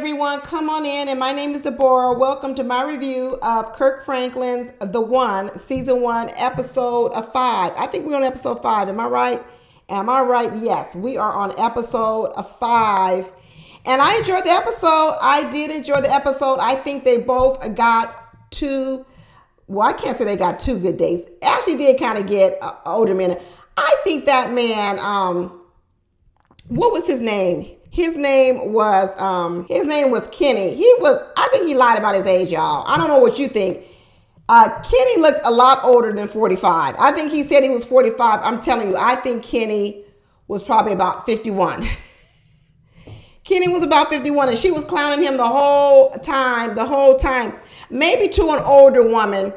everyone. Come on in. And my name is Deborah. Welcome to my review of Kirk Franklin's The One, Season 1, Episode 5. I think we're on Episode 5. Am I right? Am I right? Yes, we are on Episode 5. And I enjoyed the episode. I did enjoy the episode. I think they both got two, well, I can't say they got two good days. Ashley did kind of get older man. I think that man, what was his name? His name was Kenny. I think he lied about his age, y'all. I don't know what you think. Kenny looked a lot older than 45. I think he said he was 45. I'm telling you, I think Kenny was probably about 51. Kenny was about 51 and she was clowning him the whole time. Maybe to an older woman,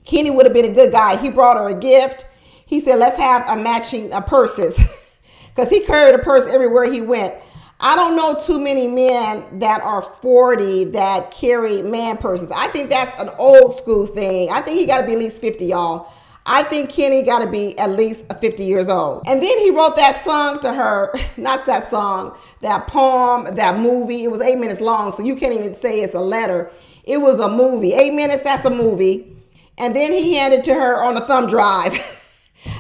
Kenny would have been a good guy. He brought her a gift. He said, let's have a matching purses. Because he carried a purse everywhere he went. I don't know too many men that are 40 that carry man purses. I think that's an old school thing. I think he got to be at least 50, y'all. I think Kenny got to be at least 50 years old. And then he wrote that song to her. Not that song, that poem, that movie. It was 8 minutes long, so you can't even say it's a letter. It was a movie. 8 minutes, that's a movie. And then he handed it to her on a thumb drive.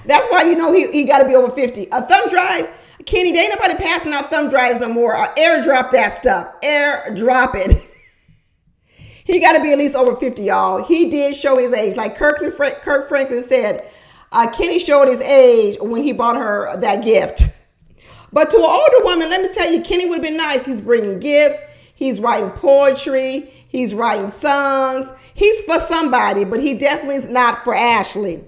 That's why you know he got to be over 50. A thumb drive, Kenny, there ain't nobody passing out thumb drives no more. Airdrop that stuff. Airdrop it. He got to be at least over 50, y'all. He did show his age. Like Kirk Franklin said, Kenny showed his age when he bought her that gift. But to an older woman, let me tell you, Kenny would have been nice. He's bringing gifts. He's writing poetry. He's writing songs. He's for somebody, but he definitely is not for Ashley.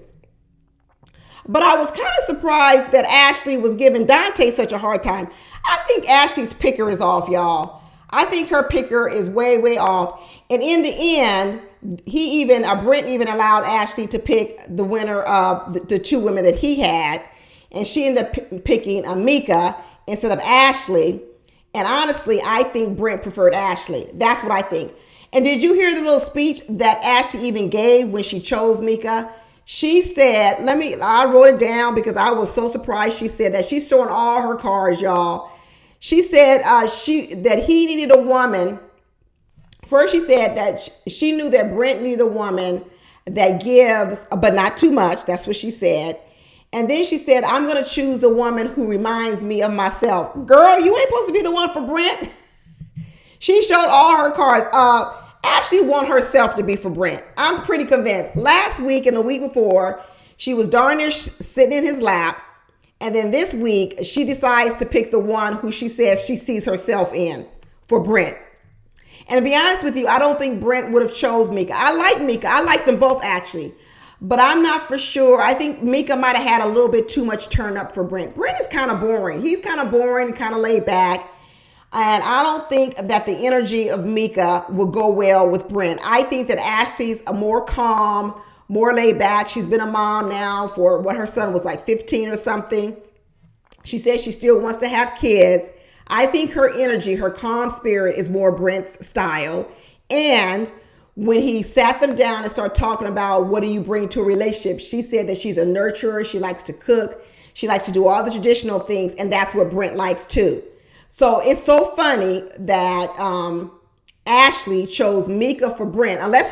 But I was kind of surprised that Ashley was giving Dante such a hard time. I think Ashley's picker is off, y'all. I think her picker is way, way off. And in the end, Brent even allowed Ashley to pick the winner of the two women that he had. And she ended up picking Mika instead of Ashley. And honestly, I think Brent preferred Ashley. That's what I think. And did you hear the little speech that Ashley even gave when she chose Mika? She said, I wrote it down because I was so surprised. She said that she's showing all her cards, y'all. She said that he needed a woman. First, she said that she knew that Brent needed a woman that gives, but not too much. That's what she said. And then she said, I'm going to choose the woman who reminds me of myself. Girl, you ain't supposed to be the one for Brent. She showed all her cards. Ashley want herself to be for Brent. I'm pretty convinced. Last week and the week before, she was darn near sitting in his lap. And then this week, she decides to pick the one who she says she sees herself in for Brent. And to be honest with you, I don't think Brent would have chose Mika. I like Mika. I like them both, actually. But I'm not for sure. I think Mika might have had a little bit too much turn up for Brent. Brent is kind of boring. He's kind of boring, kind of laid back. And I don't think that the energy of Mika will go well with Brent. I think that Ashley's a more calm, more laid back. She's been a mom now for what her son was like 15 or something. She says she still wants to have kids. I think her energy, her calm spirit is more Brent's style. And when he sat them down and started talking about what do you bring to a relationship, she said that she's a nurturer. She likes to cook. She likes to do all the traditional things. And that's what Brent likes too. So it's so funny that Ashley chose Mika for Brent, unless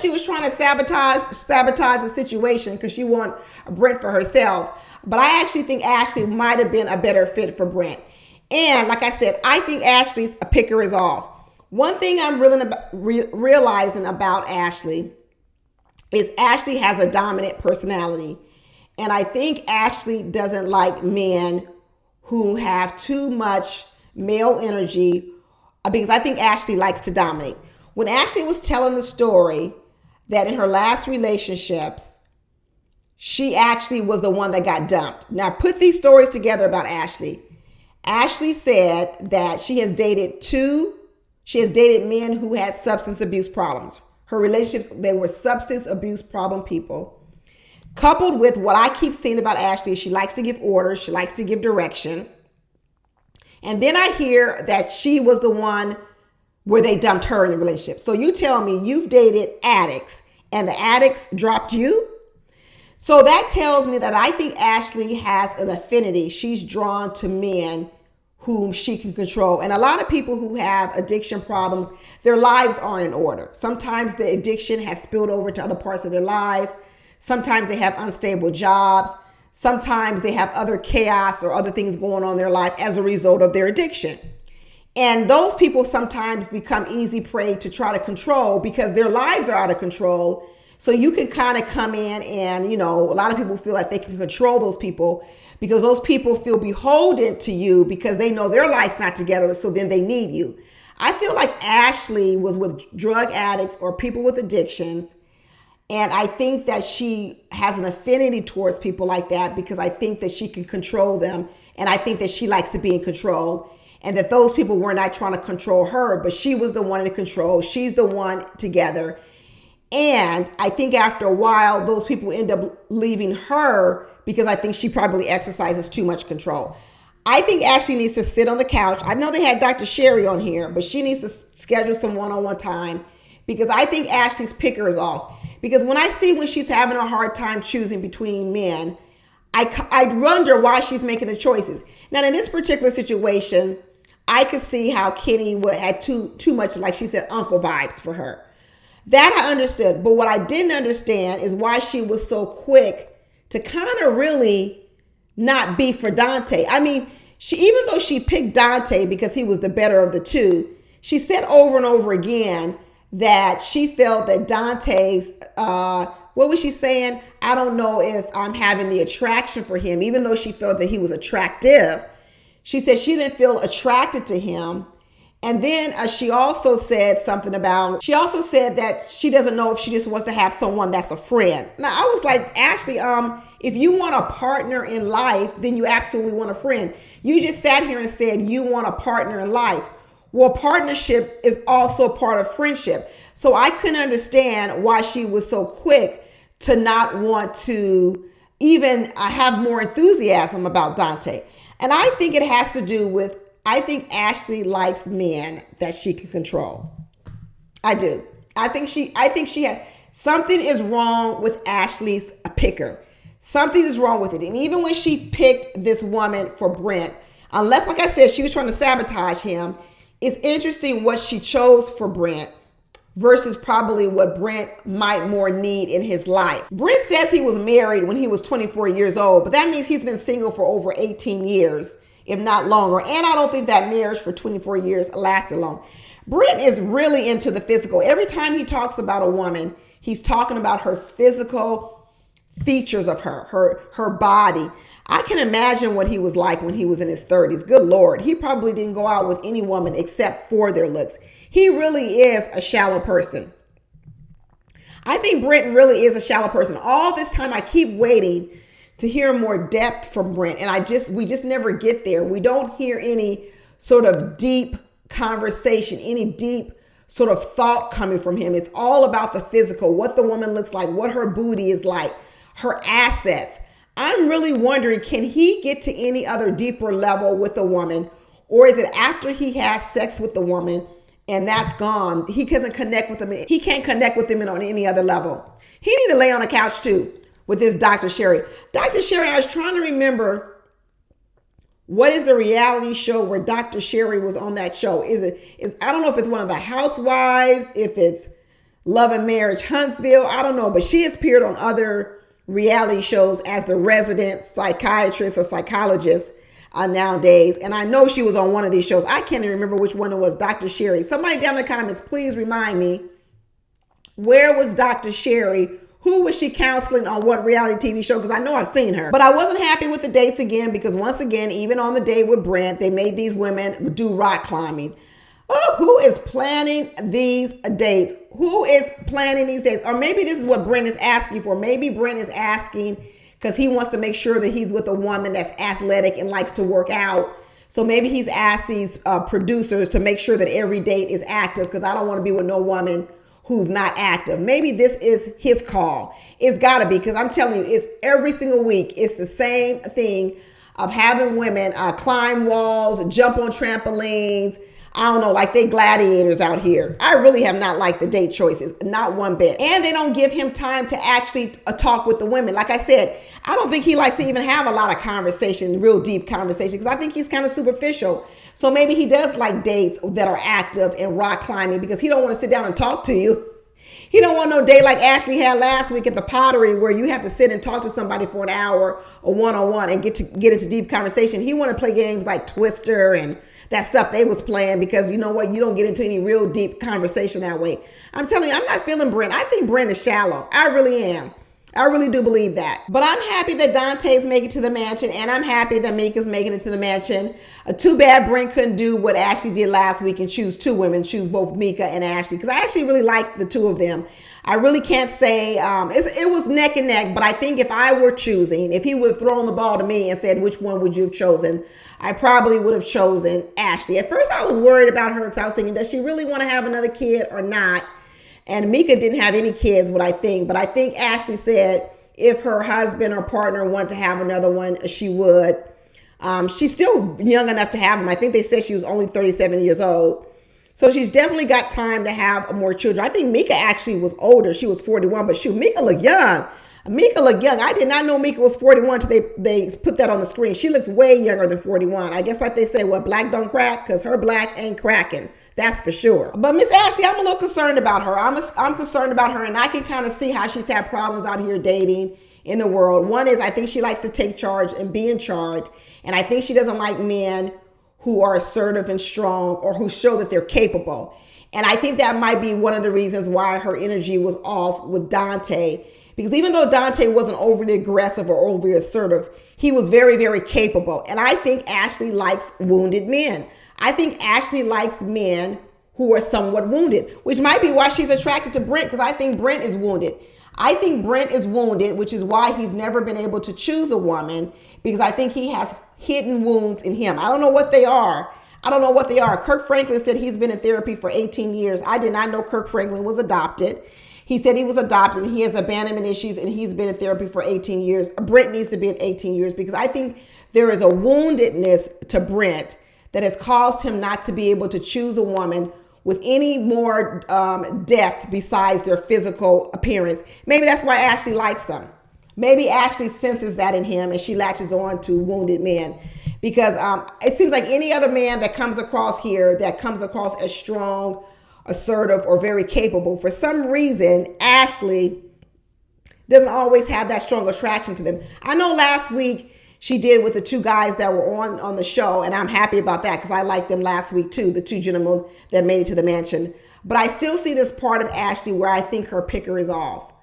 she was trying to sabotage the situation because she wanted Brent for herself. But I actually think Ashley might have been a better fit for Brent. And like I said, I think Ashley's a picker is off. One thing I'm realizing about Ashley is Ashley has a dominant personality. And I think Ashley doesn't like men who have too much male energy because I think Ashley likes to dominate. When Ashley was telling the story that in her last relationships, she actually was the one that got dumped. Now put these stories together about Ashley. Ashley said that she has dated men who had substance abuse problems. Her relationships, they were substance abuse problem people. Coupled with what I keep seeing about Ashley, she likes to give orders. She likes to give direction. And then I hear that she was the one where they dumped her in the relationship. So you tell me you've dated addicts and the addicts dropped you? So that tells me that I think Ashley has an affinity. She's drawn to men whom she can control. And a lot of people who have addiction problems, their lives aren't in order. Sometimes the addiction has spilled over to other parts of their lives. Sometimes they have unstable jobs. Sometimes they have other chaos or other things going on in their life as a result of their addiction. And those people sometimes become easy prey to try to control because their lives are out of control. So you can kind of come in and, a lot of people feel like they can control those people because those people feel beholden to you because they know their life's not together. So then they need you. I feel like Ashley was with drug addicts or people with addictions. And I think that she has an affinity towards people like that because I think that she can control them. And I think that she likes to be in control. And that those people were not trying to control her, but she was the one in control. She's the one together. And I think after a while, those people end up leaving her because I think she probably exercises too much control. I think Ashley needs to sit on the couch. I know they had Dr. Sherry on here, but she needs to schedule some one-on-one time because I think Ashley's picker is off. Because when I see when she's having a hard time choosing between men, I wonder why she's making the choices. Now, in this particular situation, I could see how Kenny had too much, like she said, uncle vibes for her. That I understood. But what I didn't understand is why she was so quick to kind of really not be for Dante. I mean, even though she picked Dante because he was the better of the two, she said over and over again that she felt that Dante's, what was she saying? I don't know if I'm having the attraction for him, even though she felt that he was attractive. She said she didn't feel attracted to him. And then she also said that she doesn't know if she just wants to have someone that's a friend. Now, I was like, Ashley, if you want a partner in life, then you absolutely want a friend. You just sat here and said you want a partner in life. Well, partnership is also part of friendship. So I couldn't understand why she was so quick to not want to even have more enthusiasm about Dante. And I think it has to do with, I think Ashley likes men that she can control. I do. I think she had, something is wrong with Ashley's picker. Something is wrong with it. And even when she picked this woman for Brent, unless, like I said, she was trying to sabotage him, it's interesting what she chose for Brent versus probably what Brent might more need in his life. Brent says he was married when he was 24 years old, but that means he's been single for over 18 years, if not longer. And I don't think that marriage for 24 years lasted long. Brent is really into the physical. Every time he talks about a woman, he's talking about her physical features of her body. I can imagine what he was like when he was in his 30s. Good Lord. He probably didn't go out with any woman except for their looks. He really is a shallow person. I think Brent really is a shallow person. All this time I keep waiting to hear more depth from Brent. And we just never get there. We don't hear any sort of deep conversation, any deep sort of thought coming from him. It's all about the physical, what the woman looks like, what her booty is like, her assets. I'm really wondering, can he get to any other deeper level with a woman? Or is it after he has sex with the woman and that's gone, he doesn't connect with them? He can't connect with them on any other level. He need to lay on a couch too with this Dr. Sherry. Dr. Sherry, I was trying to remember, what is the reality show where Dr. Sherry was on that show? I don't know if it's one of the Housewives, if it's Love and Marriage Huntsville, I don't know, but she has appeared on other reality shows as the resident psychiatrist or psychologist nowadays. And I know she was on one of these shows. I can't even remember which one it was. Dr. Sherry. Somebody down in the comments, please remind me, where was Dr. Sherry? Who was she counseling on what reality TV show? Because I know I've seen her. But I wasn't happy with the dates again because once again, even on the date with Brent, they made these women do rock climbing. Oh, who is planning these dates? Who is planning these dates? Or maybe this is what Brent is asking for. Maybe Brent is asking because he wants to make sure that he's with a woman that's athletic and likes to work out. So maybe he's asked these producers to make sure that every date is active because I don't want to be with no woman who's not active. Maybe this is his call. It's got to be, because I'm telling you, it's every single week. It's the same thing of having women climb walls, jump on trampolines. I don't know, like they gladiators out here. I really have not liked the date choices, not one bit. And they don't give him time to actually talk with the women. Like I said, I don't think he likes to even have a lot of conversation, real deep conversation, because I think he's kind of superficial. So maybe he does like dates that are active and rock climbing because he don't want to sit down and talk to you. He don't want no date like Ashley had last week at the Pottery where you have to sit and talk to somebody for an hour or one-on-one and get into deep conversation. He want to play games like Twister and that stuff they was playing because you know what? You don't get into any real deep conversation that way. I'm telling you, I'm not feeling Brent. I think Brent is shallow. I really am. I really do believe that. But I'm happy that Dante's making it to the mansion, and I'm happy that Mika's making it to the mansion. Too bad Brent couldn't do what Ashley did last week and choose two women, choose both Mika and Ashley, because I actually really like the two of them. I really can't say, it was neck and neck, but I think if I were choosing, if he would have thrown the ball to me and said, which one would you have chosen? I probably would have chosen Ashley. At first I was worried about her because I was thinking, does she really want to have another kid or not? And Mika didn't have any kids, what I think. But I think Ashley said if her husband or partner wanted to have another one, she would. She's still young enough to have them. I think they said she was only 37 years old. So she's definitely got time to have more children. I think Mika actually was older. She was 41, but shoot, Mika looked young. Mika looked young. I did not know Mika was 41 until they put that on the screen. She looks way younger than 41. I guess like they say, what, black don't crack? Because her black ain't cracking. That's for sure. But Miss Ashley, I'm a little concerned about her. I'm concerned about her, and I can kind of see how she's had problems out here dating in the world. One is I think she likes to take charge and be in charge. And I think she doesn't like men who are assertive and strong or who show that they're capable. And I think that might be one of the reasons why her energy was off with Dante. Because even though Dante wasn't overly aggressive or overly assertive, he was very, very capable. And I think Ashley likes wounded men. I think Ashley likes men who are somewhat wounded, which might be why she's attracted to Brent, because I think Brent is wounded. I think Brent is wounded, which is why he's never been able to choose a woman, because I think he has hidden wounds in him. I don't know what they are. Kirk Franklin said he's been in therapy for 18 years. I did not know Kirk Franklin was adopted. He said he was adopted and he has abandonment issues and he's been in therapy for 18 years. Brent needs to be in 18 years because I think there is a woundedness to Brent that has caused him not to be able to choose a woman with any more depth besides their physical appearance. Maybe that's why Ashley likes him. Maybe Ashley senses that in him and she latches on to wounded men. Because it seems like any other man that comes across here that comes across as strong, assertive, or very capable, for some reason, Ashley doesn't always have that strong attraction to them. I know last week she did with the two guys that were on the show, and I'm happy about that because I liked them last week too, the two gentlemen that made it to the mansion. But I still see this part of Ashley where I think her picker is off.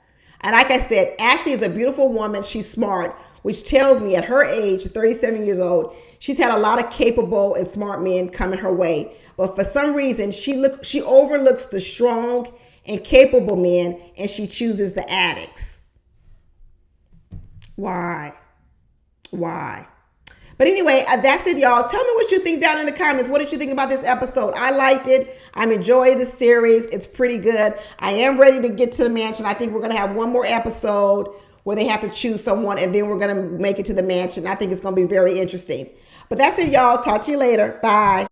And like I said, Ashley is a beautiful woman. She's smart, which tells me at her age, 37 years old, she's had a lot of capable and smart men coming her way. But for some reason, she overlooks the strong and capable men and she chooses the addicts. Why? But anyway, that's it, y'all. Tell me what you think down in the comments. What did you think about this episode? I liked it. I'm enjoying the series. It's pretty good. I am ready to get to the mansion. I think we're going to have one more episode where they have to choose someone and then we're going to make it to the mansion. I think it's going to be very interesting. But that's it, y'all. Talk to you later. Bye.